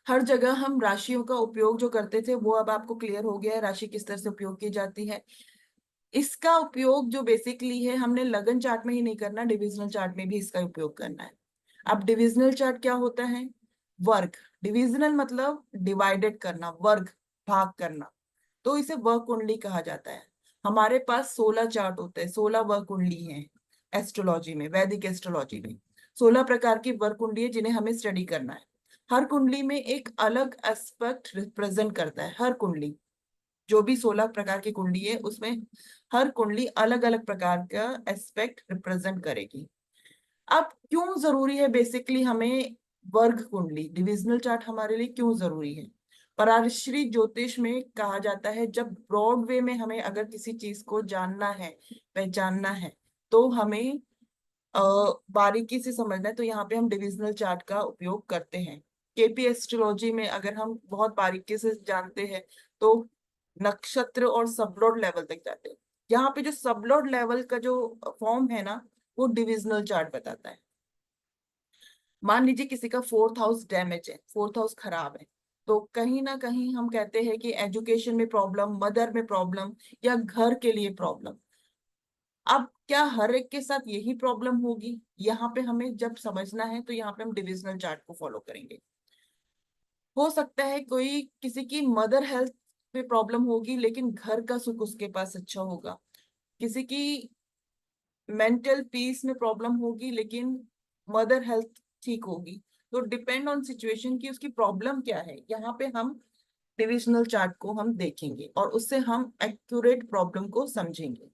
हर जगह हम राशियों का उपयोग जो करते थे वो अब आपको क्लियर हो गया है, राशि किस तरह से उपयोग की जाती है। इसका उपयोग जो बेसिकली है हमने लगन चार्ट में ही नहीं करना, डिविजनल चार्ट में भी इसका उपयोग करना है। अब डिविजनल चार्ट क्या होता है? वर्ग। डिविजनल मतलब डिवाइडेड करना, वर्ग, भाग करना, तो इसे वर्ग कुंडली कहा जाता है। हमारे पास 16 चार्ट होते हैं, 16 वर्ग कुंडली हैं एस्ट्रोलॉजी में, वैदिक एस्ट्रोलॉजी में 16 प्रकार की वर्ग कुंडली है जिन्हें हमें स्टडी करना है। हर कुंडली में एक अलग एस्पेक्ट रिप्रेजेंट करता है। हर कुंडली, जो भी 16 प्रकार की कुंडली है उसमें हर कुंडली अलग अलग प्रकार का एस्पेक्ट रिप्रेजेंट करेगी। अब क्यों जरूरी है बेसिकली हमें वर्ग कुंडली, डिविजनल चार्ट हमारे लिए क्यों जरूरी है? पराशरी ज्योतिष में कहा जाता है जब ब्रॉड वे में हमें अगर किसी चीज को जानना है, पहचानना है, तो हमें अ, बारीकी से समझना है, तो यहाँ पे हम डिविजनल चार्ट का उपयोग करते हैं। केपी एस्ट्रोलॉजी में अगर हम बहुत बारीकी से जानते हैं तो नक्षत्र और सबलॉर्ड लेवल तक जाते हैं। यहाँ पे जो सबलॉर्ड लेवल का जो फॉर्म है ना, वो डिविजनल चार्ट बताता है। मान लीजिए किसी का फोर्थ हाउस डैमेज है, फोर्थ हाउस खराब है, तो कहीं ना कहीं हम कहते हैं कि एजुकेशन में प्रॉब्लम, मदर में प्रॉब्लम, या घर के लिए प्रॉब्लम। अब क्या हर एक के साथ यही प्रॉब्लम होगी? यहाँ पे हमें जब समझना है तो यहाँ पे हम डिविजनल चार्ट को फॉलो करेंगे। हो सकता है कोई, किसी की मदर हेल्थ में प्रॉब्लम होगी लेकिन घर का सुख उसके पास अच्छा होगा। किसी की मेंटल पीस में प्रॉब्लम होगी लेकिन मदर हेल्थ ठीक होगी। तो डिपेंड ऑन सिचुएशन की उसकी प्रॉब्लम क्या है, यहाँ पे हम डिविजनल चार्ट को हम देखेंगे और उससे हम एक्यूरेट प्रॉब्लम को समझेंगे।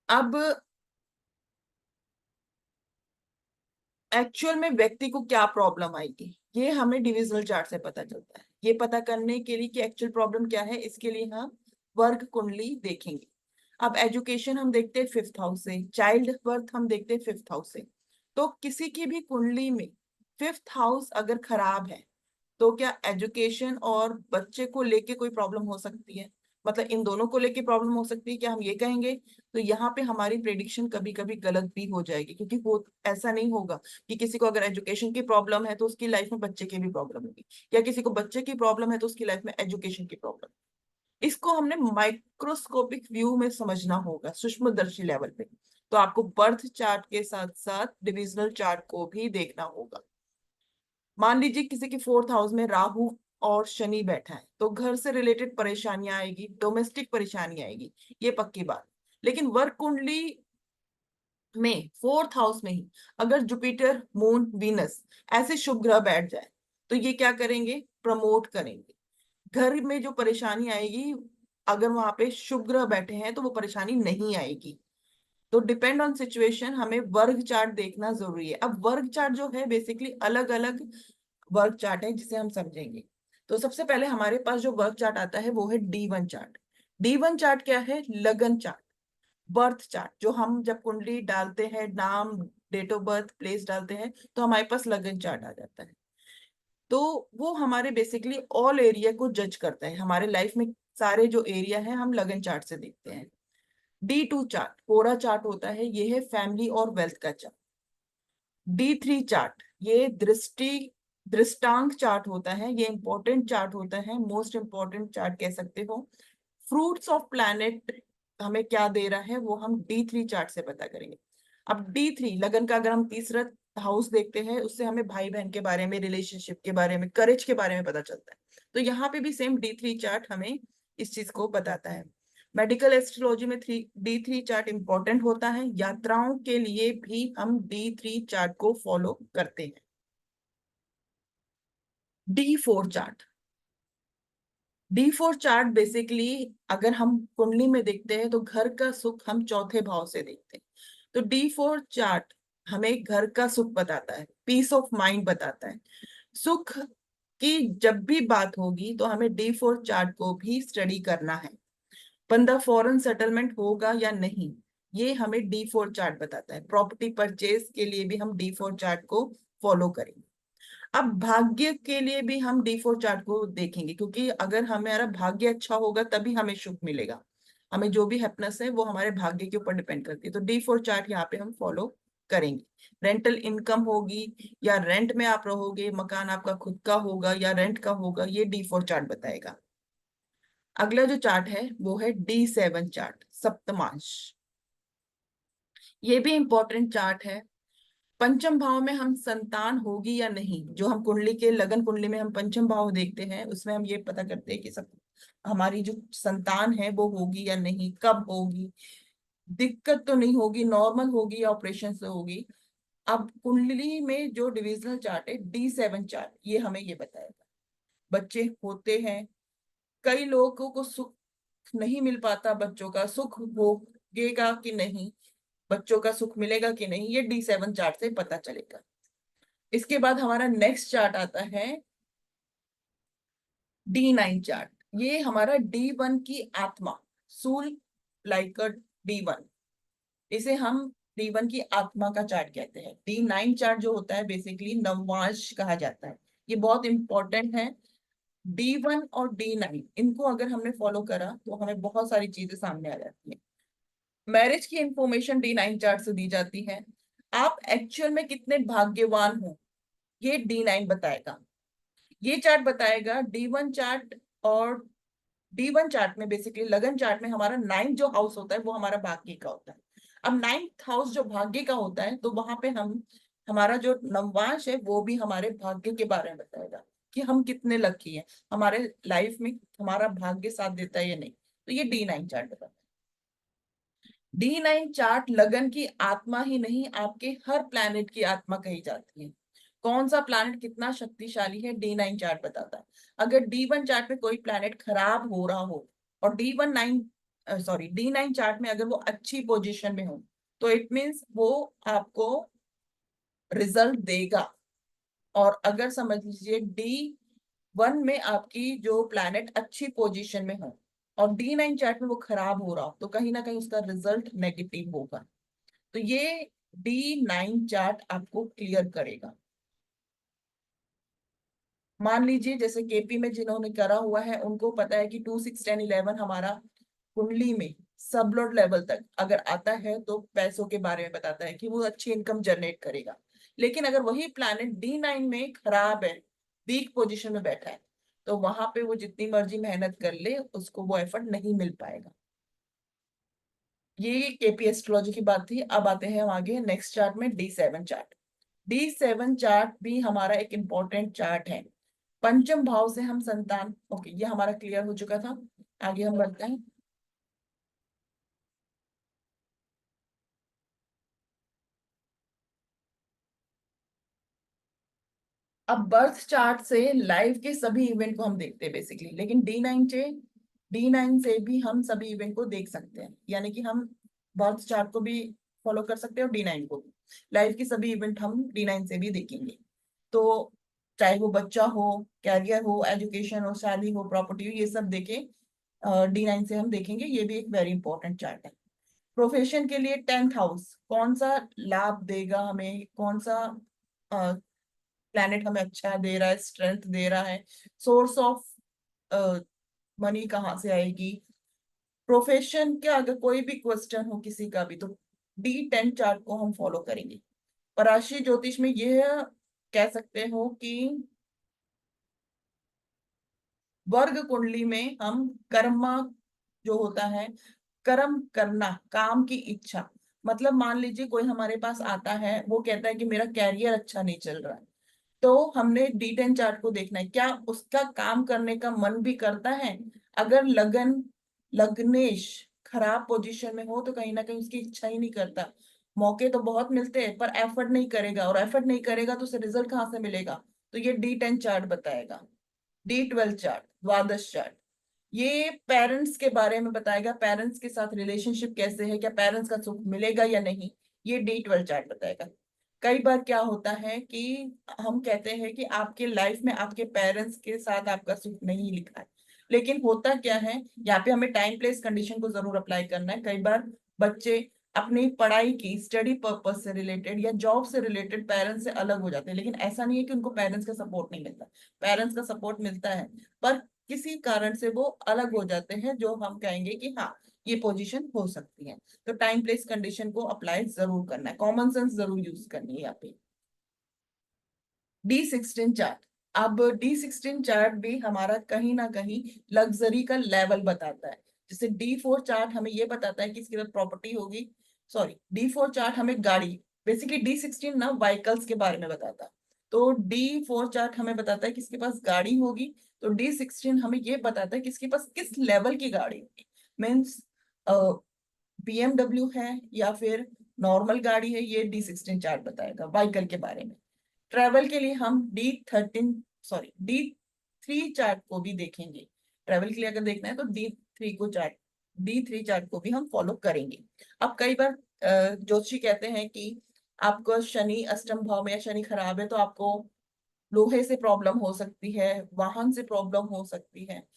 अब एक्चुअल में व्यक्ति को क्या प्रॉब्लम आएगी ये हमें डिविजनल चार्ट से पता चलता है। ये पता करने के लिए कि एक्चुअल प्रॉब्लम क्या है, इसके लिए हम वर्ग कुंडली देखेंगे। अब एजुकेशन हम देखते हैं फिफ्थ हाउस से, चाइल्ड बर्थ हम देखते हैं फिफ्थ हाउस से। तो किसी की भी कुंडली में फिफ्थ हाउस अगर खराब है तो क्या एजुकेशन और बच्चे को लेके कोई प्रॉब्लम हो सकती है? मतलब इन दोनों को लेके प्रॉब्लम हो सकती है क्या, हम ये कहेंगे? तो यहाँ पे हमारी प्रेडिक्शन कभी कभी गलत भी हो जाएगी, क्योंकि वो ऐसा नहीं होगा कि किसी को अगर एजुकेशन की प्रॉब्लम है तो उसकी लाइफ में बच्चे की भी प्रॉब्लम होगी, या किसी को बच्चे की प्रॉब्लम है तो उसकी लाइफ में एजुकेशन की प्रॉब्लम। इसको हमने माइक्रोस्कोपिक व्यू में समझना होगा, सूक्ष्मदर्शी लेवल पे। तो आपको बर्थ चार्ट के साथ साथ डिविजनल चार्ट को भी देखना होगा। मान लीजिए किसी के फोर्थ हाउस में राहु और शनि बैठा है तो घर से रिलेटेड परेशानियां आएगी, डोमेस्टिक परेशानी आएगी, ये पक्की बात। लेकिन वर्क कुंडली में फोर्थ हाउस में ही अगर जुपिटर, मून, वीनस ऐसे शुभ ग्रह बैठ जाए तो ये क्या करेंगे? प्रमोट करेंगे। घर में जो परेशानी आएगी, अगर वहां पे शुभ ग्रह बैठे हैं तो वो परेशानी नहीं आएगी। तो डिपेंड ऑन सिचुएशन हमें वर्ग चार्ट देखना जरूरी है। अब वर्ग चार्ट जो है बेसिकली अलग अलग वर्ग चार्ट है जिसे हम समझेंगे। तो सबसे पहले हमारे पास जो वर्ग चार्ट आता है वो है D1 चार्ट। D1 चार्ट क्या है? लगन चार्ट, बर्थ चार्ट। जो हम जब कुंडली डालते हैं, नाम, डेट ऑफ बर्थ, प्लेस डालते हैं तो हमारे पास लगन चार्ट आ जाता है। तो वो हमारे बेसिकली ऑल एरिया को जज करता है, हमारे लाइफ में सारे जो एरिया है हम लगन चार्ट से देखते हैं। D2 चार्ट कोरा चार्ट होता है, ये है फैमिली और वेल्थ का चार्ट। D3 चार्ट ये दृष्टांक चार्ट होता है, ये इंपॉर्टेंट चार्ट होता है, मोस्ट इंपॉर्टेंट चार्ट कह सकते हो। फ्रूट्स ऑफ प्लैनेट हमें क्या दे रहा है वो हम D3 चार्ट से पता करेंगे। अब D3 लगन का अगर हम तीसरा हाउस देखते हैं उससे हमें भाई बहन के बारे में, रिलेशनशिप के बारे में, करेज के बारे में पता चलता है। तो यहाँ पे भी सेम D3 चार्ट हमें इस चीज को बताता है। मेडिकल एस्ट्रोलॉजी में D3 चार्ट इंपॉर्टेंट होता है, यात्राओं के लिए भी हम D3 चार्ट को फॉलो करते हैं। D4 chart, D4 chart basically अगर हम कुंडली में देखते हैं तो घर का सुख हम चौथे भाव से देखते हैं। तो D4 चार्ट हमें घर का सुख बताता है, पीस ऑफ माइंड बताता है। सुख की जब भी बात होगी तो हमें D4 चार्ट को भी स्टडी करना है। बंदा फॉरेन सेटलमेंट होगा या नहीं, ये हमें D4 चार्ट बताता है। प्रॉपर्टी परचेज के लिए भी हम D4 चार्ट को फॉलो करेंगे। अब भाग्य के लिए भी हम D4 चार्ट को देखेंगे, क्योंकि अगर हमारा भाग्य अच्छा होगा तभी हमें सुख मिलेगा। हमें जो भी हैप्पीनेस है वो हमारे भाग्य के ऊपर डिपेंड करती है। तो D4 चार्ट यहाँ पे हम फॉलो करेंगे। रेंटल इनकम होगी या रेंट में आप रहोगे, मकान आपका खुद का होगा या रेंट का होगा, ये D4 चार्ट बताएगा। अगला जो चार्ट है वो है D7 चार्ट, सप्तमांश। ये भी इंपॉर्टेंट चार्ट है। पंचम भाव में हम संतान होगी या नहीं, जो हम कुंडली के लगन कुंडली में हम पंचम भाव देखते हैं, उसमें हम ये पता करते हैं कि सब हमारी जो संतान है वो होगी या नहीं, कब होगी, दिक्कत तो नहीं होगी, नॉर्मल होगी या ऑपरेशन से होगी। अब कुंडली में जो डिविजनल चार्ट है D7 चार्ट, ये हमें ये बताएगा। बच्चे होते हैं, कई लोगों को सुख नहीं मिल पाता, बच्चों का सुख भोगेगा कि नहीं, बच्चों का सुख मिलेगा कि नहीं, ये D7 चार्ट से पता चलेगा। इसके बाद हमारा नेक्स्ट चार्ट आता है D9 चार्ट। ये हमारा D1 की आत्मा, सूल लाइक D1, इसे हम D1 की आत्मा का चार्ट कहते हैं। D9 चार्ट जो होता है बेसिकली नववांश कहा जाता है। ये बहुत इंपॉर्टेंट है। D1 और D9 इनको अगर हमने फॉलो करा तो हमें बहुत सारी चीजें सामने आ जाती है। मैरिज की इंफॉर्मेशन D9 चार्ट से दी जाती है। आप एक्चुअल में कितने भाग्यवान हो, ये D9 बताएगा। ये चार्ट बताएगा D1 चार्ट। और D1 चार्ट में बेसिकली लगन चार्ट में हमारा 9th जो हाउस होता है वो हमारा भाग्य का होता है। अब 9th हाउस जो भाग्य का होता है तो वहां पे हम हमारा जो नववांश है वो भी हमारे भाग्य के बारे में बताएगा कि हम कितने लकी हैं, हमारे लाइफ में हमारा भाग्य साथ देता है या नहीं। तो ये D9 चार्ट बताता है। D9 चार्ट लगन की आत्मा ही नहीं, आपके हर प्लैनेट की आत्मा कही जाती है। कौन सा प्लैनेट कितना शक्तिशाली है D9 चार्ट बताता है। अगर D1 चार्ट में कोई प्लैनेट खराब हो रहा हो और D9 चार्ट में अगर वो अच्छी पोजीशन में हो तो इट मीन्स वो आपको रिजल्ट देगा। और अगर समझ लीजिए D1 में आपकी जो प्लैनेट अच्छी पोजीशन में हो और D9 चार्ट में वो खराब हो रहा हो तो कहीं ना कहीं उसका रिजल्ट नेगेटिव होगा। तो ये D9 चार्ट आपको क्लियर करेगा। मान लीजिए जैसे केपी में जिन्होंने करा हुआ है उनको पता है कि 2 6 10 11 हमारा कुंडली में सब लॉर्ड लेवल तक अगर आता है तो पैसों के बारे में बताता है कि वो अच्छी इनकम जनरेट करेगा। लेकिन अगर वही प्लैनेट D9 में खराब है, वीक पोजीशन में बैठा है, तो वहां पे वो जितनी मर्जी मेहनत कर ले उसको वो एफर्ट नहीं मिल पाएगा। ये केपी एस्ट्रोलॉजी की बात थी। अब आते हैं हम आगे नेक्स्ट चार्ट में D7 चार्ट। D7 चार्ट भी हमारा एक इंपॉर्टेंट चार्ट है। पंचम भाव से हम संतान, ओके ये हमारा क्लियर हो चुका था। आगे हम बढ़ते हैं। अब बर्थ चार्ट से लाइफ के सभी इवेंट को हम देखते हैं बेसिकली, लेकिन D9 से भी हम सभी इवेंट को देख सकते हैं, यानी कि हम बर्थ चार्ट को भी फॉलो कर सकते हैं और D9 को भी। लाइफ के सभी इवेंट हम D9 से भी देखेंगे। तो चाहे वो बच्चा हो, कैरियर हो, एजुकेशन हो, शादी हो, प्रॉपर्टी हो, ये सब देखे D9 से हम देखेंगे। ये भी एक वेरी इंपॉर्टेंट चार्ट है। प्रोफेशन के लिए 10th हाउस कौन सा लाभ देगा हमें, कौन सा प्लैनेट हमें अच्छा दे रहा है, स्ट्रेंथ दे रहा है, सोर्स ऑफ मनी कहाँ से आएगी, प्रोफेशन के अगर कोई भी क्वेश्चन हो किसी का भी तो D10 चार्ट को हम फॉलो करेंगे। पराशरी ज्योतिष में यह कह सकते हो कि वर्ग कुंडली में हम कर्मा जो होता है, कर्म करना, काम की इच्छा, मतलब मान लीजिए कोई हमारे पास आता है वो कहता है कि मेरा कैरियर अच्छा नहीं चल रहा है, तो हमने D10 चार्ट को देखना है क्या उसका काम करने का मन भी करता है। अगर लग्नेश खराब पोजीशन में हो तो कहीं ना कहीं उसकी इच्छा ही नहीं करता। मौके तो बहुत मिलते हैं पर एफर्ट नहीं करेगा, और एफर्ट नहीं करेगा तो उसे रिजल्ट कहाँ से मिलेगा। तो ये D10 चार्ट बताएगा। D12 चार्ट, द्वादश चार्ट, ये पेरेंट्स के बारे में बताएगा, पेरेंट्स के साथ रिलेशनशिप कैसे है, क्या पेरेंट्स का सुख मिलेगा या नहीं, ये D12 चार्ट बताएगा। कई बार क्या होता है कि हम कहते हैं कि आपके लाइफ में आपके पेरेंट्स के साथ आपका सुख नहीं लिखा है, लेकिन होता क्या है, यहाँ पे हमें टाइम प्लेस कंडीशन को जरूर अप्लाई करना है। कई बार बच्चे अपनी पढ़ाई की स्टडी पर्पज से रिलेटेड या जॉब से रिलेटेड पेरेंट्स से अलग हो जाते हैं, लेकिन ऐसा नहीं है कि उनको पेरेंट्स का सपोर्ट नहीं मिलता, पेरेंट्स का सपोर्ट मिलता है, पर किसी कारण से वो अलग हो जाते हैं, जो हम कहेंगे कि हाँ ये पोजीशन हो सकती है। तो टाइम प्लेस कंडीशन को अप्लाई जरूर करना है, कॉमन सेंस जरूर यूज करनी है यहाँ पे। D16 chart. अब D16 चार्ट भी हमारा कहीं ना कहीं लग्जरी का लेवल बताता है। जैसे D4 चार्ट हमें ये बताता है कि इसके अंदर प्रॉपर्टी होगी, सॉरी D4 चार्ट हमें गाड़ी, बेसिकली D16 ना व्हीकल्स के बारे में बताता है। तो D4 चार्ट हमें बताता है कि इसके पास गाड़ी होगी, तो D16 हमें ये बताता है कि इसके पास किस लेवल की गाड़ी होगी। मीन्स BMW है या फिर नॉर्मल गाड़ी है, ये D16 चार्ट बताएगा व्हीकल के बारे में। ट्रेवल के लिए हम D3 चार्ट को भी देखेंगे। ट्रेवल के लिए अगर देखना है तो D3 चार्ट को भी हम फॉलो करेंगे। अब कई बार ज्योतिषी कहते हैं कि आपको शनि अष्टम भाव में या शनि खराब है तो आपको लोहे से प्रॉब्लम हो सकती है, वाहन से प्रॉब्लम हो सकती है,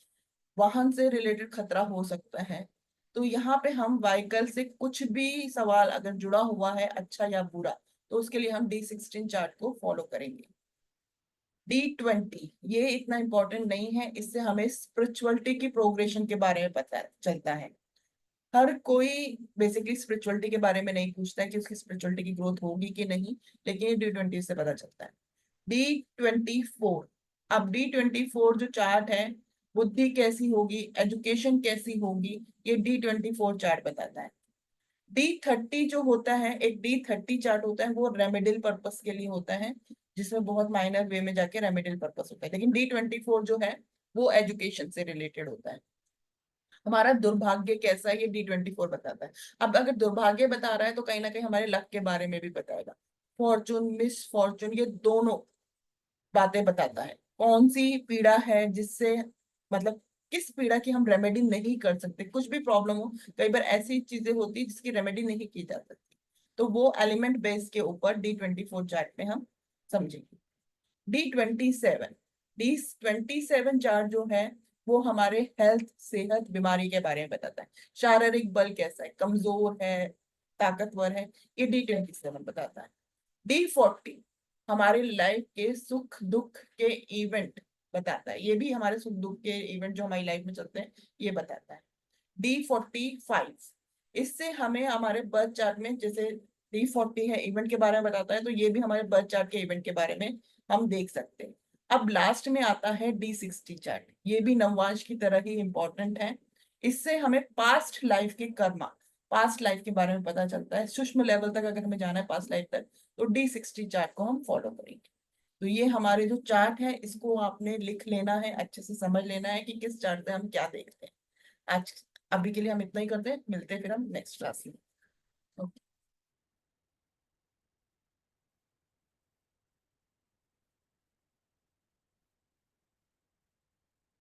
वाहन से रिलेटेड खतरा हो सकता है। तो यहाँ पे हम व्हीकल से कुछ भी सवाल अगर जुड़ा हुआ है अच्छा या बुरा, तो उसके लिए हम D16 चार्ट को फॉलो करेंगे। D20 ये इतना इंपॉर्टेंट नहीं है, इससे हमें स्पिरिचुअलिटी की प्रोग्रेशन के बारे में पता चलता है। हर कोई बेसिकली स्पिरिचुअलिटी के बारे में नहीं पूछता है कि उसकी स्पिरिचुअलिटी की ग्रोथ होगी कि नहीं, लेकिन ये D20 से पता चलता है। D24। अब D24 जो चार्ट है, बुद्धि कैसी होगी, एजुकेशन कैसी होगी, ये D24 चार्ट बताता है। D30 जो होता है, एक D30 चार्ट होता है, वो रेमेडियल पर्पस के लिए होता है, जिसमें बहुत माइनर वे में जाके रेमेडियल पर्पस होता है। लेकिन D24 जो है वो एजुकेशन से रिलेटेड होता है। हमारा दुर्भाग्य कैसा है, ये D24 बताता है। अब अगर दुर्भाग्य बता रहा है तो कहीं ना कहीं हमारे लक के बारे में भी बताएगा। फॉर्चून, मिस फॉर्चून, ये दोनों बातें बताता है। कौन सी पीड़ा है जिससे, मतलब किस पीड़ा की हम रेमेडी नहीं कर सकते, कुछ भी प्रॉब्लम हो, कई बार ऐसी चीजें होती है जिसकी रेमेडी नहीं की जा सकती, तो वो एलिमेंट बेस के ऊपर D24 चार्ट में हम समझेंगे। D27 चार्ट जो है वो हमारे हेल्थ, सेहत, बीमारी के बारे में बताता है। शारीरिक बल कैसा है, कमजोर है, ताकतवर है, ये D27 बताता है। D40 हमारे लाइफ के सुख दुख के इवेंट बताता है, ये भी हमारे सुख दुख के इवेंट जो हमारी लाइफ में चलते हैं ये बताता है। D45 इससे हमें हमारे बर्थ चार्ट में, जैसे D40 है इवेंट के बारे में बताता है, तो ये भी हमारे बर्थ चार्ट के इवेंट के बारे में हम देख सकते हैं। अब लास्ट में आता है D60 चार्ट, ये भी नववांश की तरह ही इंपॉर्टेंट है। इससे हमें पास्ट लाइफ के कर्मा, पास्ट लाइफ के बारे में पता चलता है। सूक्ष्म लेवल तक अगर हमें जाना है पास्ट लाइफ तक, तो D60 चार्ट को हम फॉलो करेंगे। तो ये हमारे जो चार्ट है इसको आपने लिख लेना है, अच्छे से समझ लेना है कि किस चार्ट पे हम क्या देखते हैं। आज अभी के लिए हम इतना ही करते हैं, मिलते हैं फिर हम नेक्स्ट क्लास में। ओके।